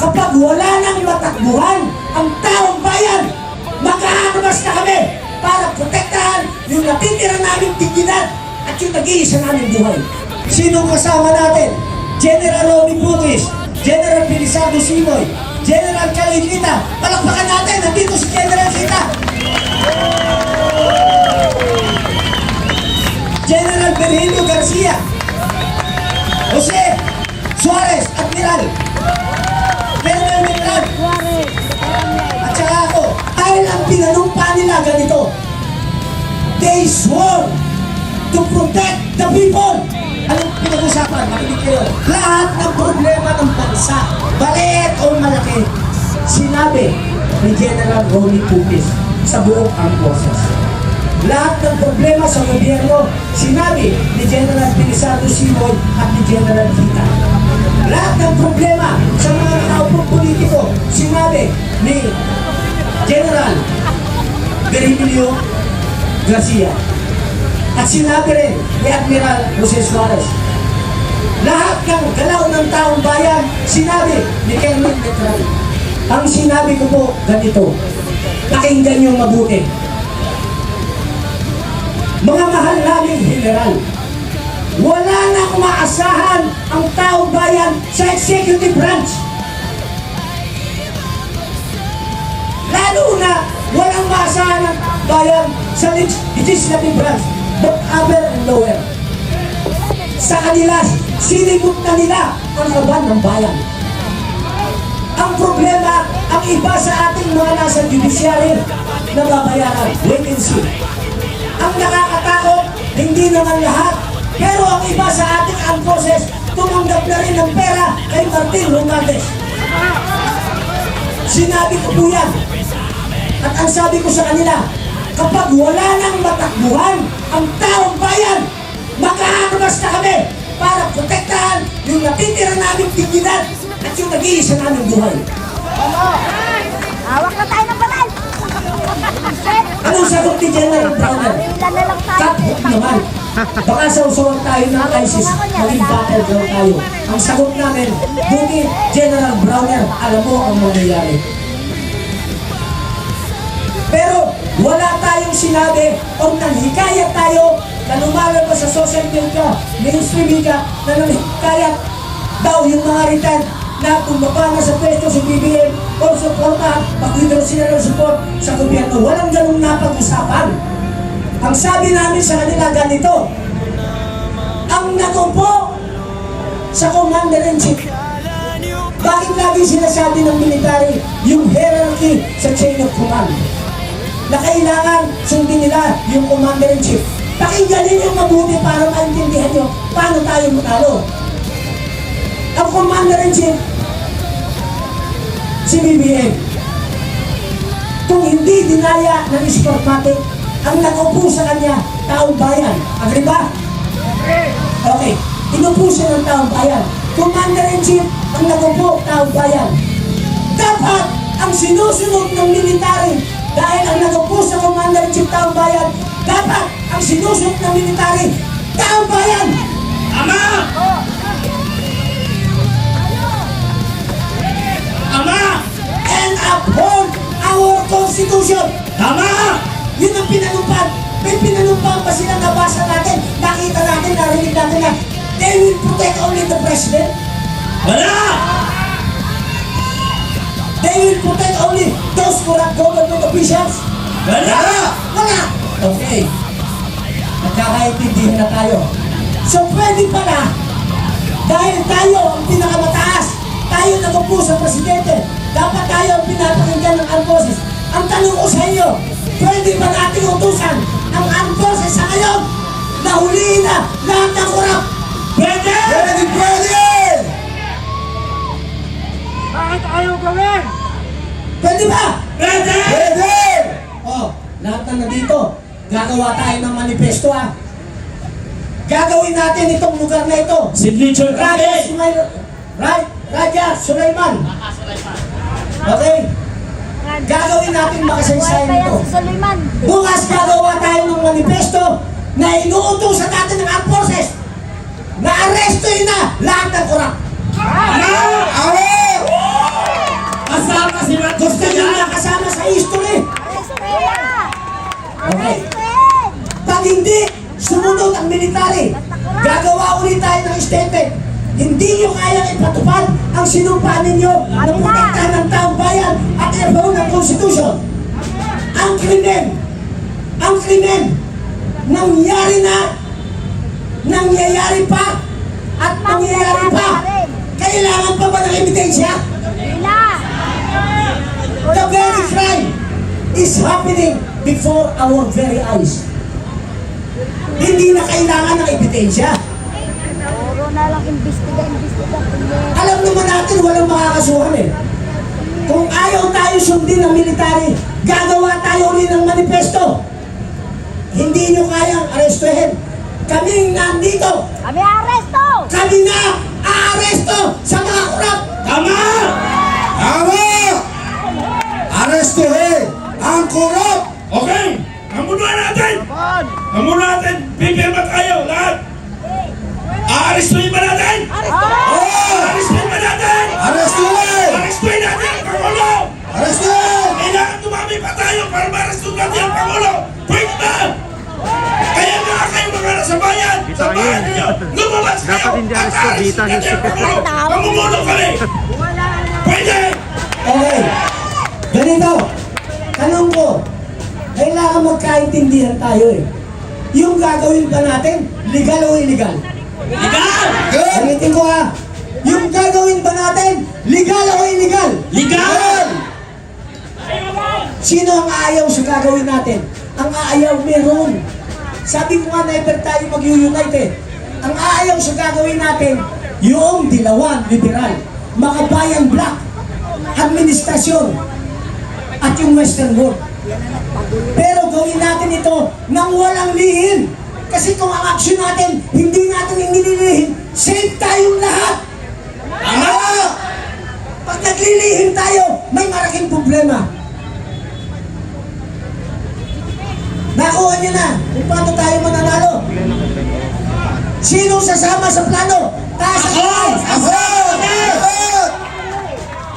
Kapag wala nang matakbuhan ang taong bayan, mag-aarmas na kami para protektahan yung natitira naming dignidad at yung nag-iisa naming buhay. Sinong kasama natin? General Ronnie Bugis, General Pilisardo Simoy, General Khalid Lita. Palakpakan natin, nandito si General Lita. General Virgilio Garcia, Jose Suarez, Admiral Colonel Mitran, at saka ako. Dahil ang pinanumpa nila ganito, they swore to protect the people. Anong pinag-usapan? Makinig kayo. Lahat ng problema ng bansa, maliit o malaki, sinabi ni General Ronnie Bugis sa buong armed forces. Lahat ng problema sa gobyerno, sinabi ni General Pilisardo Simoy at ni General Lita. Lahat ng problema sa mga nakaupong politiko, sinabi ni General Virgilio Garcia. At sinabi rin ni Admiral Jose Suarez. Lahat ng galaw ng taong bayan, sinabi ni Colonel Mitran. Ang sinabi ko po ganito, pakinggan niyong mabuti. Mga mahal naming general, wala na umaasahan ang taong bayan sa executive branch. Lalo na walang maasahan ang bayan sa legislative branch, but upper and lower. Sa kanila, sinibot na nila ang kaban ng bayan. Ang problema, ang iba sa ating mga nasa judiciary na babayaran, wait and see. Ang nakakatakot, hindi naman lahat, pero ang iba sa ating armed forces, tumanggap na rin ng pera kay Martin Romualdez. Sinabi ko po yan. At ang sabi ko sa kanila, kapag wala nang matakbuhan ang taong bayan, mag-aarmas na kami para protektahan yung natitira naming dignidad at yung nag-iisa naming buhay. Hawak na tayo ng banal! Anong sagot ni General Browner? Cut-hook naman. Baka sausawan tayo ng ISIS, maging battleground tayo. Ang sagot namin, buti General Browner, alam mo ang mangyayari. Pero wala tayong sinabi o nanghikayat tayo na lumalabas sa social media, mainstream media, na nanghikayat daw yung mga retired na bumaba na sa pwesto si BBM o suporta, pag-withdraw sila ng support sa gobyerno. Walang ganung napag-usapan. Ang sabi namin sa kanila ganito, ang natumpo sa Commander-in-Chief. Bakit lagi sinasabi ng military yung hierarchy sa chain of command? Na kailangan sundin nila yung Commander-in-Chief. Pakinggan yung mabuti para maintindihan nyo paano tayo matalo. Ang Commander-in-Chief, si BBM. Kung hindi dinaya ng Isparmatic, ang nakaupo sa kanya, taong bayan. Agree ba? Okay. Inupo siya ng taong bayan. Commander-in-Chief, ang nakaupo, taong bayan. Dapat ang sinusunod ng military, dahil ang nakaupo sa Commander-in-Chief, taong bayan, dapat ang sinusunod ng military, taong bayan. Ama! Ama! And uphold our Constitution! Tama! Yun ang pinanumpan. May pinanumpan pa sila, nabasa natin, nakita natin, narinig natin na they will protect only the President. Wala! They will protect only those corrupt government officials. Wala! Wala! Okay. Nagkakaintindihan na tayo. So pwede pala, dahil tayo ang pinakamataas, tayo nag-upo sa presidente, dapat tayo ang pinapakinggan ng armed forces. Ang tanong ko sa inyo, pwede ba nating utusan ang armed forces sa ngayon na huliin na lahat ng korap? Pwede! Pwede! Pwede! Bakit ayaw gawin? Pwede ba? Pwede! Pwede! Oh, lahat na nandito, gagawa tayo ng manifesto Gagawin natin itong lugar na ito. Signature kami! Raja Sulaiman. Okay? Gagawin natin makasaysayan ito. Bukas gagawa tayo ng manifesto na inuutusan natin ng armed forces na arestuin na lahat ng korap. Humingi tayo ng statement. Hindi nyo kayang ipatupad ang sinumpa ninyo na protektahan ng taong bayan at ibaw ng konstitusyon. Ang krimen, nangyari na, nangyayari pa, at nangyayari pa. Kailangan pa ba ng ebidensya? The very crime is happening before our very eyes. Hindi na kailangan ng ebidensya. Puro na lang imbestiga. Alam naman natin walang makakasuhan eh. Kung ayaw tayo sundin ng military, gagawa tayo ulit ng manifesto. Hindi nyo kayang arestuhin. Kaming nandito, Kami aresto! kami na aaresto sa mga kurap. Tama! Tama! Arestuhin ang korap! Okay! Kamunuan natin! Kamunuan natin! Pipirma tayo lahat! Aarestuhin ba natin? Oo! Aarestuhin ba natin? Arestuhin! Aarestuhin natin ang Pangulo! Arestuhin! Kailangan tumami pa tayo para ma-arrestuhin natin ang Pangulo! Pwede ba? Kaya mga kayo mga nasa bayan! Sa bayan ninyo! Lumabas kayo! Dapat hindi At arresto, aarestuhin dita, natin ang hindi Pangulo! Mamumuno kami! Pwede! Okay. Ganito. Tanong ko. Kailangan magkaintindihan tayo eh. Yung gagawin ba natin, legal o illegal? Legal! Ulitin ko ha. Yung gagawin ba natin, legal o illegal? Legal! Sino ang aayaw sa gagawin natin? Ang aayaw meron. Sabi ko nga, never tayo mag-unite eh. Ang aayaw sa gagawin natin, yung Dilawan, liberal, Makabayan, black, administrasyon, at yung Western world. Pero gawin natin ito nang walang lihim. Kasi kung ang aksyon natin, hindi natin inililihim, save tayong lahat. Tama! Pag naglilihim tayo, may malaking problema. Nakuha niyo na kung paano tayo mananalo. Sinong sasama sa plano? Taas ang kamay!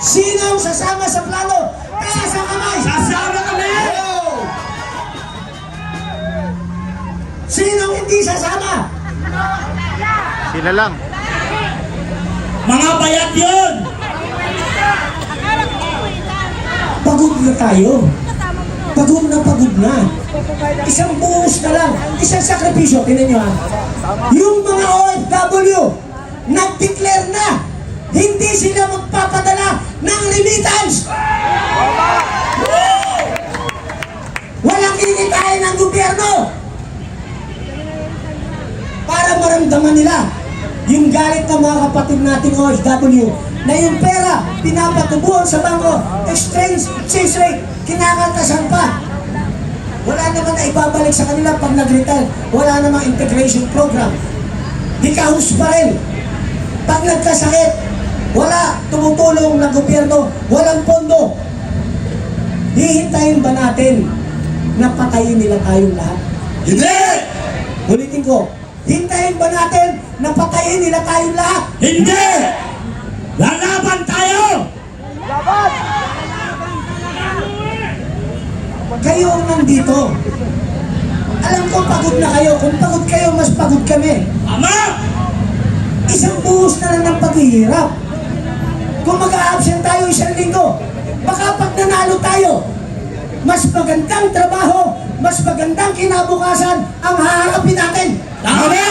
Sinong sasama sa plano? Taas ang kamay! Sasama kami! Sinong hindi sasama? Sila lang. Mga bayat yun! Pagod na tayo. Pagod na. Isang buhos na lang. Isang sakripisyo. Tingnan nyo ha. Yung mga OFW, nag-declare na hindi sila magpapadala ng remittance. Walang kikitain ng gobyerno. Para maramdaman nila yung galit ng mga kapatid nating OFW na yung pera pinapatubuhan sa bangko, exchange rate, kinakaltasan pa. Wala naman na ibabalik sa kanila pag nag-retire. Wala namang integration program. Hikahos pa rin. Pag nagkasakit, wala tumutulong ng gobyerno, walang pondo. Hihintayin ba natin na patayin nila tayong lahat? Hindi! Ulitin ko, hintayin ba natin na patayin nila tayong lahat? Hindi! Lalaban tayo! Kayo ang nandito. Alam ko pagod na kayo. Kung pagod kayo, mas pagod kami. Ama! Isang buhos na lang ng paghihirap. Kung mag-a-absent tayo isang linggo, baka pag nanalo tayo, mas magandang trabaho, mas magandang kinabukasan ang haharapin natin. Tama!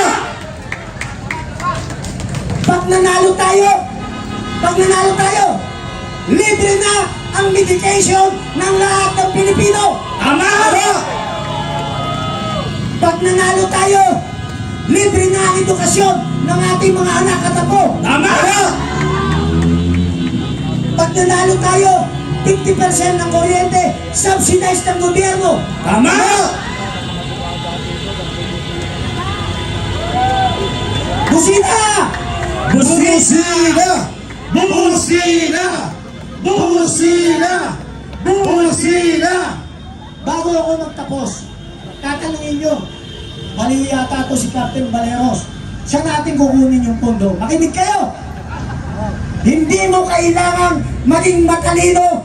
Pag nanalo tayo, libre na ang medication ng lahat ng Pilipino. Tama! Pag nanalo tayo, libre na ang edukasyon ng ating mga anak at apo. Tama! Pag nanalo tayo, 50% ng kuryente, subsidized ng gobyerno. Tama! Busina! Busina! Busina! Busina! Busina! Bago ako magtapos, tatanungin nyo, mali yata to si Captain Valeros. Saan natin kukunin yung pondo? Makinig kayo! Hindi mo kailangang maging matalino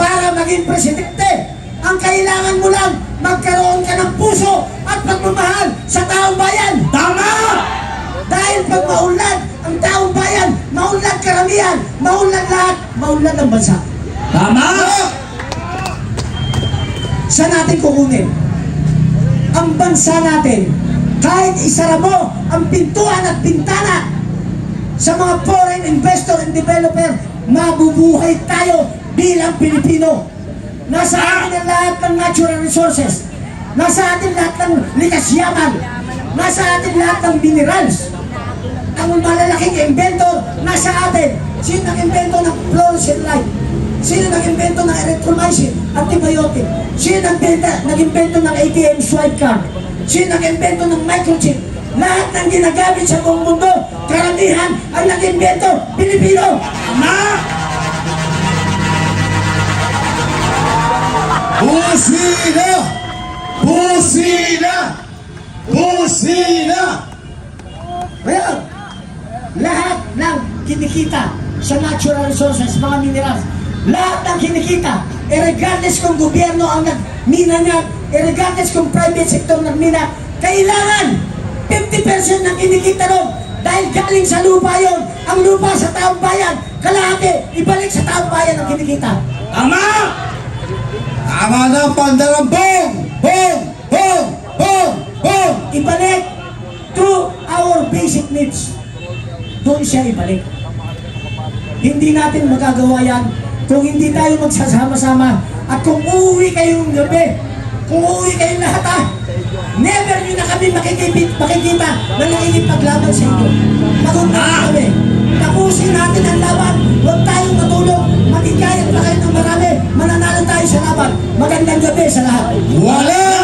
para maging presidente. Ang kailangan mo lang, magkaroon ka ng puso at pagmamahal sa taong bayan. Tama! Dahil pag maunlad ang taong bayan, maunlad karamihan, maunlad lahat, maunlad ang bansa. Tama! Saan natin kukunin? Ang bansa natin, kahit isara mo ang pintuan at bintana sa mga foreign investor and developer, mabubuhay tayo bilang Pilipino. Nasa atin ang lahat ng natural resources. Nasa atin lahat ng likas yaman. Nasa atin lahat ng minerals. Ang malalaking inventor, nasa atin. Sino nag-invento ng fluorescent light? Sino nag-invento ng erythromycin, antibiotic? Sino nag-invento ng ATM swipe card? Sino nag-invento ng microchip? Lahat ng ginagamit sa buong mundo, karamihan ang nag-invento, Pilipino. Tama! Busina! Busina! Busina! Well, lahat ng kinikita sa natural resources, mga minerals, lahat ng kinikita, regardless kung gobyerno ang nagmina niya, regardless kung private sector nagmina, kailangan 50% ng kinikita ron dahil galing sa lupa yon. Ang lupa sa taong bayan, kalahati, ibalik sa taong bayan ang kinikita. Tama! Tama na ang pandarambong! Bong! Bong! Bong! Bong! Ibalik to our basic needs. Doon siya ibalik. Hindi natin magagawa yan kung hindi tayo magsasama-sama at kung uuwi kayong gabi, kung uuwi kayong lahat never nyo na kami makikita na nakikipaglaban sa inyo. Magunta kami. Tapusin natin ang laban. Huwag tayong matulog. Magigayat pa kayo ng marami. Mananalo tayo sa laban. Magandang gabi sa lahat. Wala